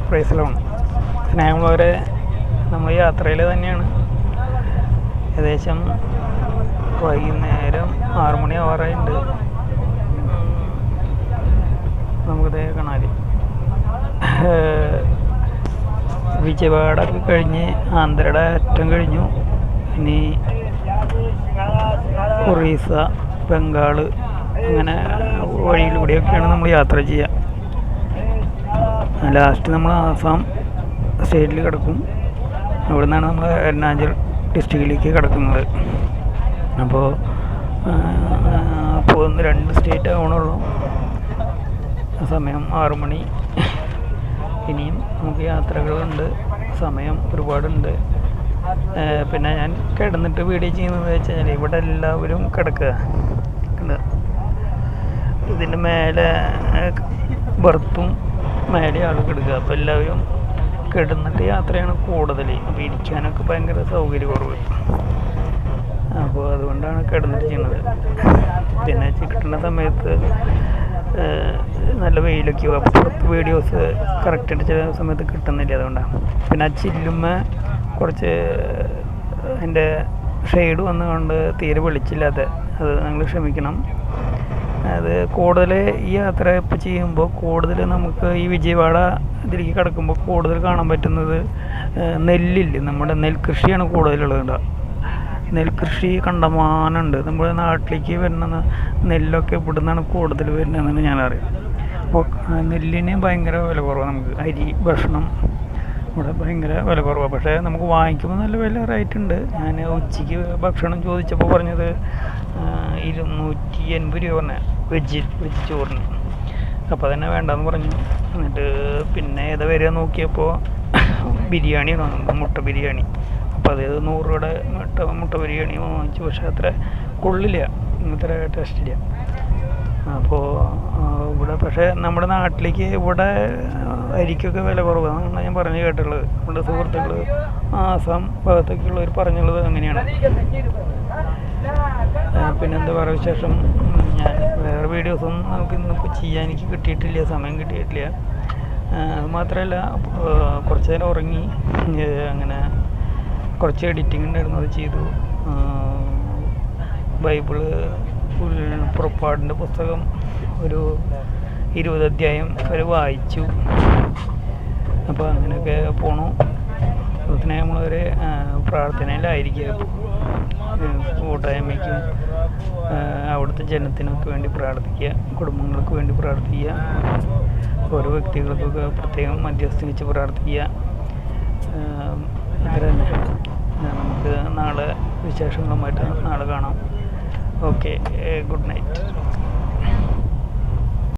പ്രൈസിലാണ്. സ്നേഹമുള്ളവരെ, നമ്മൾ യാത്രയിൽ തന്നെയാണ്. ഏകദേശം വൈകുന്നേരം 6 മണി ആവാറായിട്ടുണ്ട്. നമുക്കിത് കാണാൻ വിജയവാഡൊക്കെ കഴിഞ്ഞ് ആന്ധ്രയുടെ അറ്റം കഴിഞ്ഞു. ഇനി ഒറീസ, ബംഗാൾ, അങ്ങനെ വഴിയിലൂടെയൊക്കെയാണ് നമ്മൾ യാത്ര ചെയ്യുക. ലാസ്റ്റ് നമ്മൾ ആസാം സ്റ്റേറ്റിൽ കിടക്കും. അവിടെ നിന്നാണ് നമ്മൾ അരുണാചൽ ഡിസ്ട്രിക്റ്റിലേക്ക് കിടക്കുന്നത്. അപ്പോൾ 2 സ്റ്റേറ്റ് ആവണുള്ളൂ. സമയം 6 മണി. ഇനിയും നമുക്ക് യാത്രകളുണ്ട്, സമയം ഒരുപാടുണ്ട്. പിന്നെ ഞാൻ കിടന്നിട്ട് വീഡിയോ ചെയ്യുന്നത് വെച്ചാൽ ഇവിടെ എല്ലാവരും കിടക്കുക. ഇതിൻ്റെ മേലെ ബർത്തും മേലെ ആൾ കിടക്കുക. അപ്പോൾ എല്ലാവരും കിടന്നിട്ട് യാത്രയാണ് കൂടുതൽ. അപ്പോൾ ഇരിക്കാനൊക്കെ ഭയങ്കര സൗകര്യക്കുറവ്. അപ്പോൾ അതുകൊണ്ടാണ് കിടന്നിട്ട് ചെയ്യുന്നത്. പിന്നെ കിട്ടുന്ന സമയത്ത് നല്ല വെയിലൊക്കെ അപ്പോൾ പുറത്ത് വീഡിയോസ് കറക്റ്റായിട്ട് ചില സമയത്ത് കിട്ടുന്നില്ല. അതുകൊണ്ടാണ്. പിന്നെ ആ ചില്ലുമ്മ കുറച്ച് അതിൻ്റെ ഷെയ്ഡ് വന്നുകൊണ്ട് തീരെ വെളിച്ചില്ലാത്ത, അത് നിങ്ങൾ ക്ഷമിക്കണം. അത് കൂടുതൽ ഈ യാത്ര ഇപ്പോൾ ചെയ്യുമ്പോൾ കൂടുതൽ നമുക്ക് ഈ വിജയവാഡ ഇതിലേക്ക് കിടക്കുമ്പോൾ കൂടുതൽ കാണാൻ പറ്റുന്നത് നെല്ലില്ല. നമ്മുടെ നെൽകൃഷിയാണ് കൂടുതലുള്ളത്. നെൽകൃഷി കണ്ടമാനമുണ്ട്. നമ്മുടെ നാട്ടിലേക്ക് വരുന്ന നെല്ലൊക്കെ ഇവിടെ നിന്നാണ് കൂടുതൽ വരുന്നതെന്ന് ഞാനറിയാം. അപ്പോൾ നെല്ലിന് ഭയങ്കര വില കുറവാണ്. നമുക്ക് അരി ഭക്ഷണം ഇവിടെ ഭയങ്കര വില കുറവാണ്. പക്ഷേ നമുക്ക് വാങ്ങിക്കുമ്പോൾ നല്ല വില റേറ്റ് ഉണ്ട്. ഞാൻ ഉച്ചയ്ക്ക് ഭക്ഷണം ചോദിച്ചപ്പോൾ പറഞ്ഞത് 280 രൂപ പറഞ്ഞ വെജ് ചോറിന്. അപ്പോൾ തന്നെ വേണ്ടെന്ന് പറഞ്ഞു. എന്നിട്ട് പിന്നെ ഏതാ വരിക നോക്കിയപ്പോൾ ബിരിയാണി വാങ്ങുന്നു, മുട്ട ബിരിയാണി. അപ്പോൾ അത് 100 രൂപയുടെ മുട്ട ബിരിയാണി വാങ്ങിച്ചു. പക്ഷേ അത്ര കൊള്ളില്ല, അത്ര ടേസ്റ്റ് ഇല്ല. അപ്പോൾ ഇവിടെ പക്ഷേ നമ്മുടെ നാട്ടിലേക്ക് ഇവിടെ അരിക്കൊക്കെ വില കുറവാണ് ഞാൻ പറഞ്ഞു കേട്ടുള്ളത്. നമ്മുടെ സുഹൃത്തുക്കൾ ആസാം ഭാഗത്തേക്കുള്ളവർ പറഞ്ഞുള്ളത് അങ്ങനെയാണ്. പിന്നെന്താ പറയുക വിശേഷം? ഞാൻ വേറെ വീഡിയോസൊന്നും നമുക്ക് ഇന്നിപ്പോൾ ചെയ്യാൻ എനിക്ക് കിട്ടിയിട്ടില്ല, സമയം കിട്ടിയിട്ടില്ല. മാത്രമല്ല കുറച്ച് നേരം ഉറങ്ങി. അങ്ങനെ കുറച്ച് എഡിറ്റിംഗ് ഉണ്ടായിരുന്നു, അത് ചെയ്തു. ബൈബിള് പുറപ്പാടിൻ്റെ പുസ്തകം ഒരു 20 അധ്യായം വരെ വായിച്ചു. അപ്പോൾ അങ്ങനെയൊക്കെ പോണു. അതിനെ നമ്മളൊരു പ്രാർത്ഥനയിലായിരിക്കുക. കൂട്ടായ്മയ്ക്കും അവിടുത്തെ ജനത്തിനൊക്കെ വേണ്ടി പ്രാർത്ഥിക്കുക, കുടുംബങ്ങൾക്ക് വേണ്ടി പ്രാർത്ഥിക്കുക, ഓരോ വ്യക്തികൾക്കൊക്കെ പ്രത്യേകം മധ്യസ്ഥം വെച്ച് പ്രാർത്ഥിക്കുക. അത്ര തന്നെ. നമുക്ക് നാളെ വിശേഷങ്ങളുമായിട്ട് നാളെ കാണാം. Okay, good night.